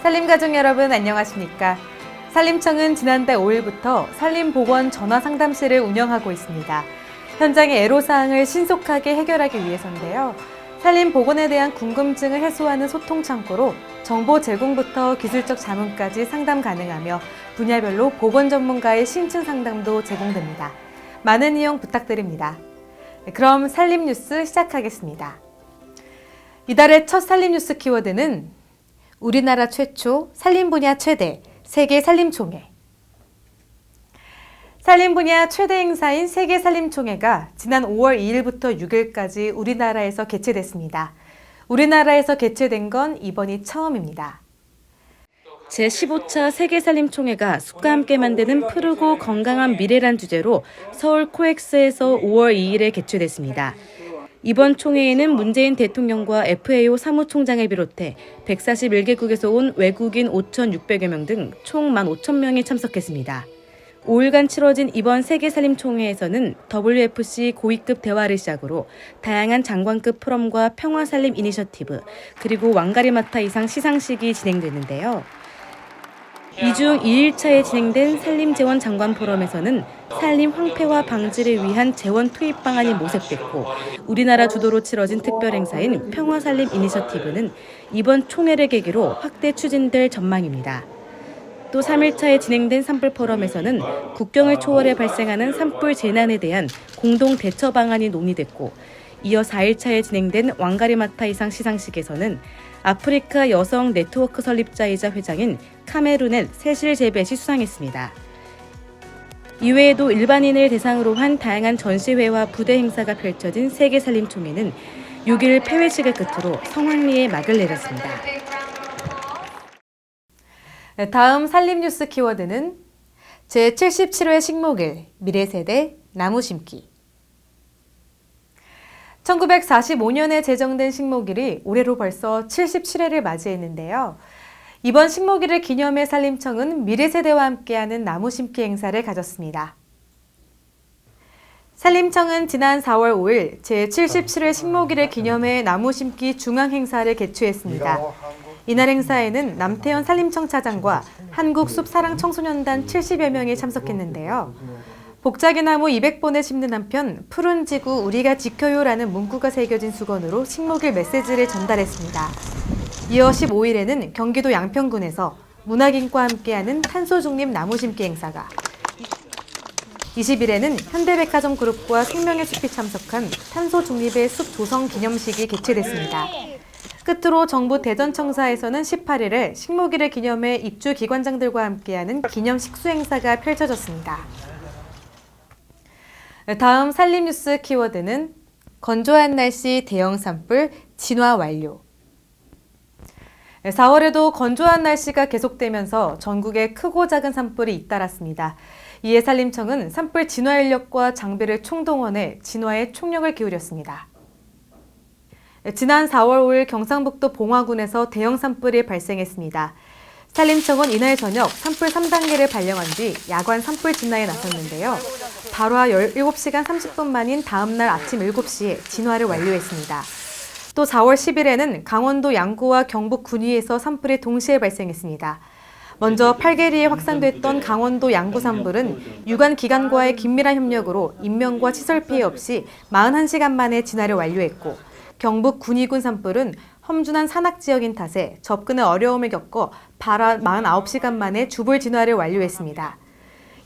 산림가족 여러분 안녕하십니까? 산림청은 지난달 5일부터 산림보건 전화상담실을 운영하고 있습니다. 현장의 애로사항을 신속하게 해결하기 위해서인데요. 산림보건에 대한 궁금증을 해소하는 소통창구로 정보 제공부터 기술적 자문까지 상담 가능하며 분야별로 보건 전문가의 심층 상담도 제공됩니다. 많은 이용 부탁드립니다. 그럼 산림뉴스 시작하겠습니다. 이달의 첫 산림뉴스 키워드는 우리나라 최초, 산림 분야 최대, 세계 산림총회. 산림 분야 최대 행사인 세계 산림총회가 지난 5월 2일부터 6일까지 우리나라에서 개최됐습니다. 우리나라에서 개최된 건 이번이 처음입니다. 제15차 세계 산림총회가 숲과 함께 만드는 푸르고 건강한 미래란 주제로 서울 코엑스에서 5월 2일에 개최됐습니다. 이번 총회에는 문재인 대통령과 FAO 사무총장을 비롯해 141개국에서 온 외국인 5,600여 명 등 총 15,000명이 참석했습니다. 5일간 치러진 이번 세계산림총회에서는 WFC 고위급 대화를 시작으로 다양한 장관급 포럼과 평화산림 이니셔티브, 그리고 왕가리마타 이상 시상식이 진행됐는데요. 이 중 2일차에 진행된 산림재원 장관 포럼에서는 산림 황폐화 방지를 위한 재원 투입 방안이 모색됐고, 우리나라 주도로 치러진 특별 행사인 평화산림 이니셔티브는 이번 총회를 계기로 확대 추진될 전망입니다. 또 3일차에 진행된 산불 포럼에서는 국경을 초월해 발생하는 산불 재난에 대한 공동 대처 방안이 논의됐고, 이어 4일차에 진행된 왕가리마타 이상 시상식에서는 아프리카 여성 네트워크 설립자이자 회장인 카메룬의 세실 제벳이 수상했습니다. 이외에도 일반인을 대상으로 한 다양한 전시회와 부대 행사가 펼쳐진 세계산림총회는 6일 폐회식을 끝으로 성황리에 막을 내렸습니다. 다음 산림뉴스 키워드는 제77회 식목일 미래세대 나무 심기. 1945년에 제정된 식목일이 올해로 벌써 77회를 맞이했는데요. 이번 식목일을 기념해 산림청은 미래세대와 함께하는 나무 심기 행사를 가졌습니다. 산림청은 지난 4월 5일 제77회 식목일을 기념해 나무 심기 중앙 행사를 개최했습니다. 이날 행사에는 남태현 산림청 차장과 한국숲사랑청소년단 70여 명이 참석했는데요. 복작이 나무 200본을 심는 한편 푸른 지구 우리가 지켜요라는 문구가 새겨진 수건으로 식목일 메시지를 전달했습니다. 이어 15일에는 경기도 양평군에서 문학인과 함께하는 탄소중립 나무심기 행사가, 20일에는 현대백화점 그룹과 생명의 숲이 참석한 탄소중립의 숲 조성 기념식이 개최됐습니다. 끝으로 정부 대전청사에서는 18일에 식목일을 기념해 입주기관장들과 함께하는 기념 식수 행사가 펼쳐졌습니다. 다음 산림뉴스 키워드는 건조한 날씨 대형 산불 진화 완료. 4월에도 건조한 날씨가 계속되면서 전국에 크고 작은 산불이 잇따랐습니다. 이에 산림청은 산불 진화 인력과 장비를 총동원해 진화에 총력을 기울였습니다. 지난 4월 5일 경상북도 봉화군에서 대형 산불이 발생했습니다. 산림청은 이날 저녁 산불 3단계를 발령한 뒤 야간 산불 진화에 나섰는데요. 발화 17시간 30분 만인 다음날 아침 7시에 진화를 완료했습니다. 또 4월 10일에는 강원도 양구와 경북 군위에서 산불이 동시에 발생했습니다. 먼저 팔계리에 확산됐던 강원도 양구 산불은 유관기관과의 긴밀한 협력으로 인명과 시설 피해 없이 41시간 만에 진화를 완료했고, 경북 군위군 산불은 험준한 산악지역인 탓에 접근에 어려움을 겪어 발화 49시간 만에 주불 진화를 완료했습니다.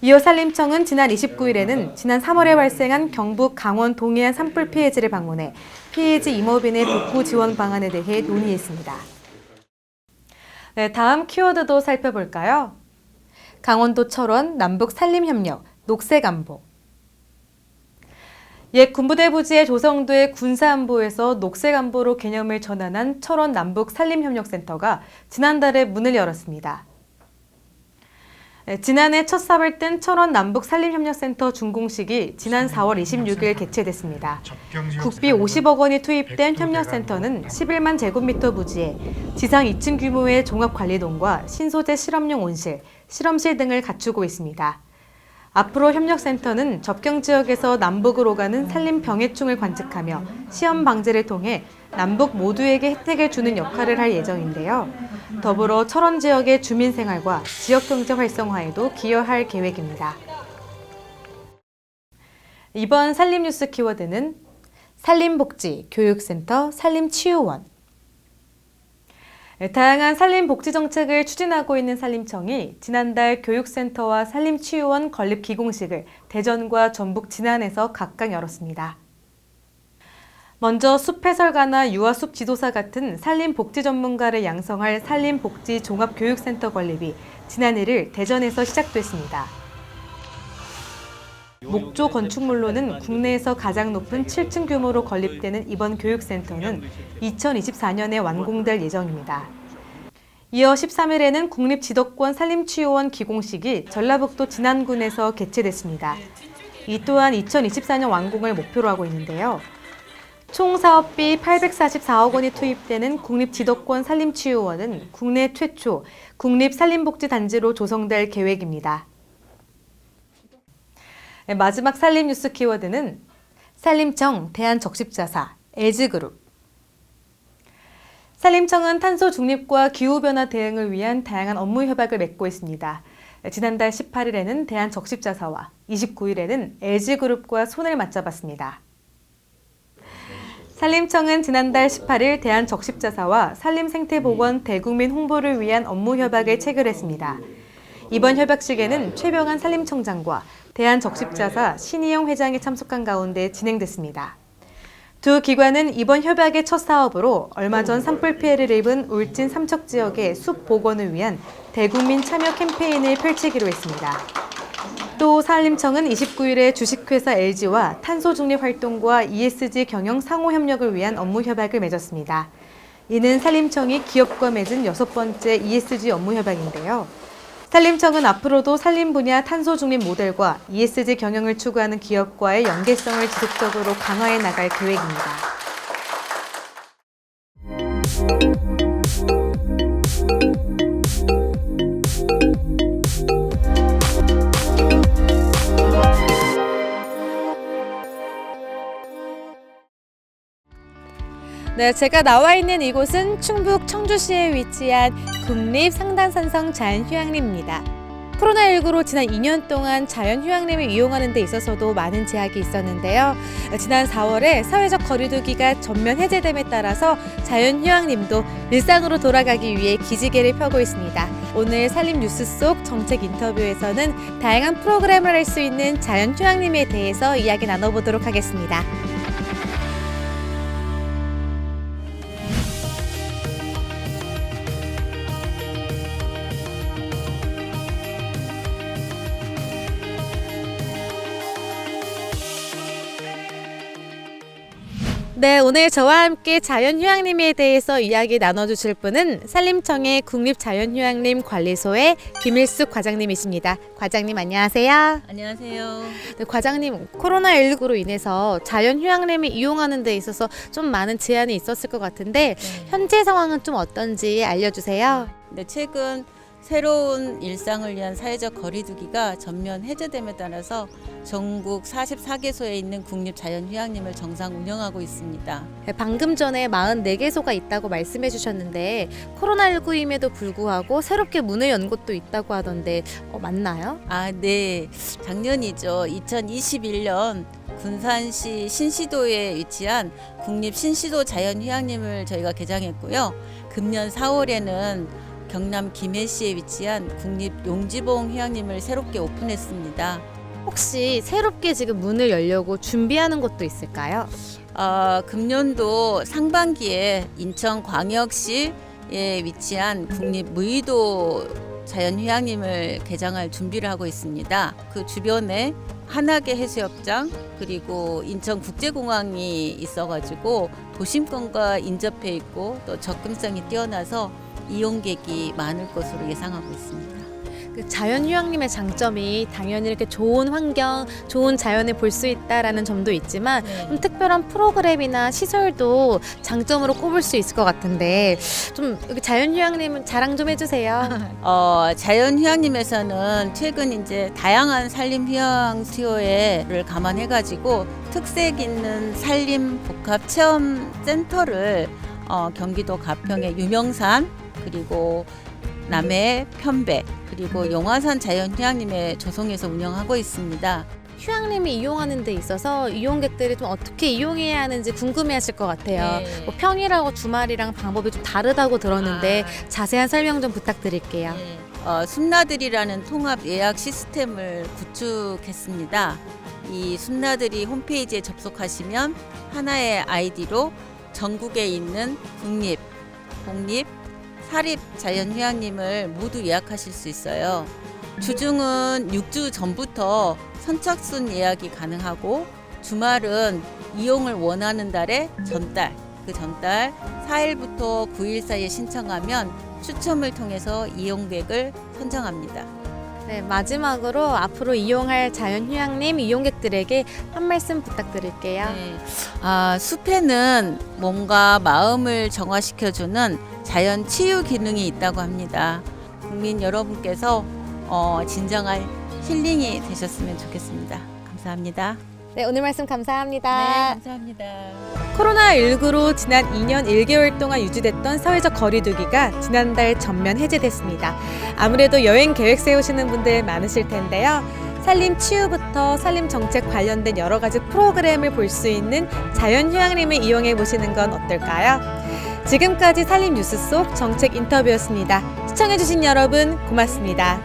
이어 산림청은 지난 29일에는 지난 3월에 발생한 경북 강원 동해안 산불 피해지를 방문해 피해지 임업인의 복구 지원 방안에 대해 논의했습니다. 네, 다음 키워드도 살펴볼까요? 강원도 철원 남북 산림협력 녹색안보. 옛 군부대 부지에 조성돼 군사안보에서 녹색안보로 개념을 전환한 철원 남북 산림협력센터가 지난달에 문을 열었습니다. 지난해 첫 삽을 뜬 철원 남북 산림협력센터 준공식이 지난 4월 26일 개최됐습니다. 국비 50억 원이 투입된 협력센터는 11만 제곱미터 부지에 지상 2층 규모의 종합관리동과 신소재 실험용 온실, 실험실 등을 갖추고 있습니다. 앞으로 협력센터는 접경 지역에서 남북으로 가는 산림 병해충을 관측하며 시험 방제를 통해 남북 모두에게 혜택을 주는 역할을 할 예정인데요. 더불어 철원 지역의 주민 생활과 지역 경제 활성화에도 기여할 계획입니다. 이번 산림 뉴스 키워드는 산림복지, 교육센터, 산림치유원. 다양한 산림복지 정책을 추진하고 있는 산림청이 지난달 교육센터와 산림치유원 건립 기공식을 대전과 전북 진안에서 각각 열었습니다. 먼저 숲해설가나 유아숲 지도사 같은 산림복지 전문가를 양성할 산림복지 종합교육센터 건립이 지난 1일 대전에서 시작됐습니다. 목조 건축물로는 국내에서 가장 높은 7층 규모로 건립되는 이번 교육센터는 2024년에 완공될 예정입니다. 이어 13일에는 국립지도권 산림치유원 기공식이 전라북도 진안군에서 개최됐습니다. 이 또한 2024년 완공을 목표로 하고 있는데요. 총 사업비 844억 원이 투입되는 국립지도권 산림치유원은 국내 최초 국립산림복지단지로 조성될 계획입니다. 마지막 산림 뉴스 키워드는 산림청, 대한적십자사, LG그룹. 산림청은 탄소 중립과 기후변화 대응을 위한 다양한 업무 협약을 맺고 있습니다. 지난달 18일에는 대한적십자사와 29일에는 LG그룹과 손을 맞잡았습니다. 산림청은 지난달 18일 대한적십자사와 산림생태보건 대국민 홍보를 위한 업무 협약을 체결했습니다. 이번 협약식에는 최병한 산림청장과 대한적십자사 신희영 회장이 참석한 가운데 진행됐습니다. 두 기관은 이번 협약의 첫 사업으로 얼마 전 산불 피해를 입은 울진 삼척 지역의 숲 복원을 위한 대국민 참여 캠페인을 펼치기로 했습니다. 또 산림청은 29일에 주식회사 LG와 탄소 중립 활동과 ESG 경영 상호 협력을 위한 업무 협약을 맺었습니다. 이는 산림청이 기업과 맺은 6번째 ESG 업무 협약인데요. 산림청은 앞으로도 산림 분야 탄소 중립 모델과 ESG 경영을 추구하는 기업과의 연계성을 지속적으로 강화해 나갈 계획입니다. 네, 제가 나와 있는 이곳은 충북 청주시에 위치한 국립상단산성 자연휴양림입니다. 코로나19로 지난 2년 동안 자연휴양림을 이용하는 데 있어서도 많은 제약이 있었는데요. 지난 4월에 사회적 거리두기가 전면 해제됨에 따라서 자연휴양림도 일상으로 돌아가기 위해 기지개를 펴고 있습니다. 오늘 산림 뉴스 속 정책 인터뷰에서는 다양한 프로그램을 할 수 있는 자연휴양림에 대해서 이야기 나눠보도록 하겠습니다. 네, 오늘 저와 함께 자연휴양림에 대해서 이야기 나눠주실 분은 산림청의 국립자연휴양림 관리소의 김일숙 과장님이십니다. 과장님 안녕하세요. 안녕하세요. 네, 과장님, 코로나19로 인해서 자연휴양림을 이용하는 데 있어서 좀 많은 제한이 있었을 것 같은데 현재 상황은 좀 어떤지 알려주세요. 네, 최근 새로운 일상을 위한 사회적 거리두기가 전면 해제됨에 따라서 전국 44개소에 있는 국립자연휴양림을 정상 운영하고 있습니다. 네, 방금 전에 44개소가 있다고 말씀해 주셨는데 코로나19임에도 불구하고 새롭게 문을 연 곳도 있다고 하던데 맞나요? 네. 작년이죠. 2021년 군산시 신시도에 위치한 국립신시도 자연휴양림을 저희가 개장했고요. 금년 4월에는 경남 김해시에 위치한 국립용지봉 휴양림을 새롭게 오픈했습니다. 혹시 새롭게 지금 문을 열려고 준비하는 곳도 있을까요? 금년도 상반기에 인천광역시에 위치한 국립무의도 자연휴양림을 개장할 준비를 하고 있습니다. 그 주변에 한화계 해수욕장 그리고 인천국제공항이 있어가지고 도심권과 인접해 있고 또 접근성이 뛰어나서 이용객이 많을 것으로 예상하고 있습니다. 그 자연휴양림의 장점이 당연히 이렇게 좋은 환경, 좋은 자연을 볼 수 있다라는 점도 있지만 좀 특별한 프로그램이나 시설도 장점으로 꼽을 수 있을 것 같은데 좀 여기 자연휴양림 자랑 좀 해주세요. 자연휴양림에서는 최근 이제 다양한 산림휴양 수요를 감안해가지고 특색 있는 산림복합체험센터를 경기도 가평의 유명산 그리고 남해 편백 그리고 용화산 자연휴양림에 조성해서 운영하고 있습니다. 휴양림이 이용하는 데 있어서 이용객들이 좀 어떻게 이용해야 하는지 궁금해하실 것 같아요. 네. 뭐 평일하고 주말이랑 방법이 좀 다르다고 들었는데 자세한 설명 좀 부탁드릴게요. 숨나들이라는 통합 예약 시스템을 구축했습니다. 이 숨나들이 홈페이지에 접속하시면 하나의 아이디로 전국에 있는 국립, 공립, 사립 자연휴양림을 모두 예약하실 수 있어요. 주중은 6주 전부터 선착순 예약이 가능하고 주말은 이용을 원하는 달의 전달, 그 전달 4일부터 9일 사이에 신청하면 추첨을 통해서 이용객을 선정합니다. 네, 마지막으로 앞으로 이용할 자연휴양림 이용객들에게 한 말씀 부탁드릴게요. 네. 숲에는 몸과 마음을 정화시켜주는 자연 치유 기능이 있다고 합니다. 국민 여러분께서 진정한 힐링이 되셨으면 좋겠습니다. 감사합니다. 네, 오늘 말씀 감사합니다. 감사합니다. 코로나19로 지난 2년 1개월 동안 유지됐던 사회적 거리두기가 지난달 전면 해제됐습니다. 아무래도 여행 계획 세우시는 분들 많으실 텐데요. 산림 치유부터 산림 정책 관련된 여러 가지 프로그램을 볼 수 있는 자연휴양림을 이용해 보시는 건 어떨까요? 지금까지 산림 뉴스 속 정책 인터뷰였습니다. 시청해주신 여러분 고맙습니다.